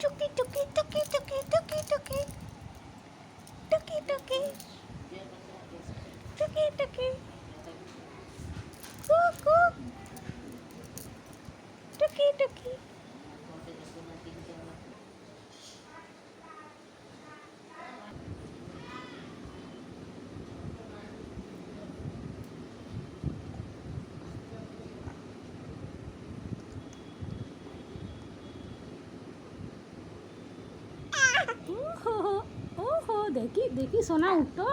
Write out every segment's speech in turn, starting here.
টুকি টুকি টুকি টুকি টুকি টুকি টুকি টুকি টুকি টুকি কুকু টুকি টুকি। ওহো দেখি দেখি সোনা উঠো,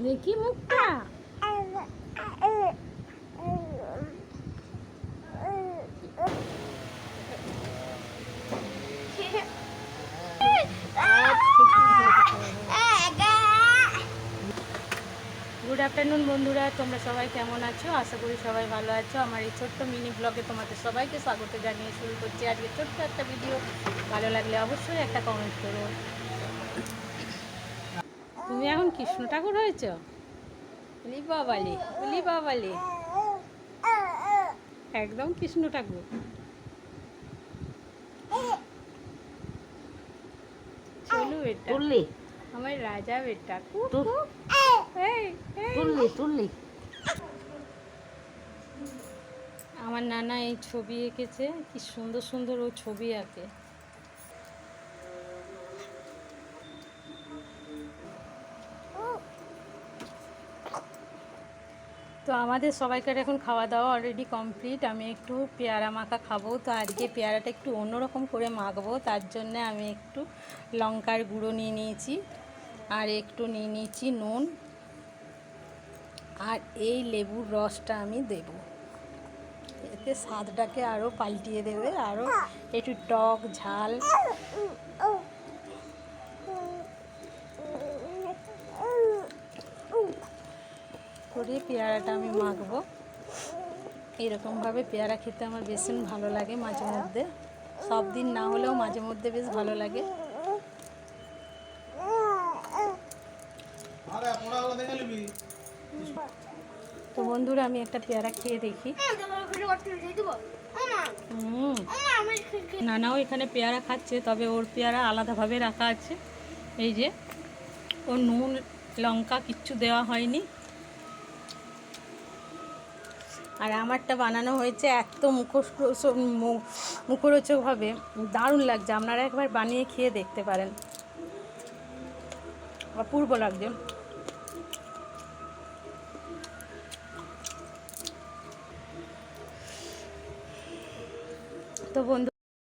দেখি মুখটা। গুড আফটারনুন বন্ধুরা, তোমরা সবাই কেমন আছো? আশা করি সবাই ভালো আছো। আমার এই ছোট্ট মিনি ব্লগে তোমাদের সবাইকে স্বাগত জানিয়ে শুরু করছি আজকে ছোট্ট একটা ভিডিও। ভালো লাগলে অবশ্যই একটা কমেন্ট করো। তুমি এখন কৃষ্ণ ঠাকুর হয়েছ? বলি বাবালি, বলি বাবালি, একদম কৃষ্ণ ঠাকুর। চলু বেটা, আমার রাজা বেটা। আমার নানা এই ছবি এঁকেছে, কি সুন্দর সুন্দর ও ছবি আঁকে। তো আমাদের সবাইকার এখন খাওয়া দাওয়া অলরেডি কমপ্লিট। আমি একটু পেয়ারা মাখা খাবো। তো আজকে পেয়ারাটা একটু অন্যরকম করে মাখবো, তার জন্য আমি একটু লঙ্কার গুঁড়ো নিয়ে নিয়েছি, আর একটু নিয়ে নিয়েছি নুন, আর এই লেবুর রসটা আমি দেব। এতে স্বাদটাকে আরও পাল্টিয়ে দেবে, আরও একটু টক ঝাল। করে পেয়ারাটা আমি মাখবো। এরকমভাবে পেয়ারা খেতে আমার ভীষণ ভালো লাগে মাঝে মধ্যে, সব দিন না হলেও মাঝে মধ্যে বেশ ভালো লাগে। তো বন্ধুরা, আমি একটা পেয়ারা খেয়ে দেখি। নানাও এখানে পেয়ারা খাচ্ছে, তবে ওর পেয়ারা আলাদাভাবে রাখা আছে। এই যে, ওর নুন লঙ্কা কিচ্ছু দেওয়া হয়নি। আর আমারটা বানানো হয়েছে এত মুখরোচকভাবে, দারুণ লাগছে। আপনারা একবার বানিয়ে খেয়ে দেখতে পারেন, অপূর্ব লাগছে। তো বন্ধু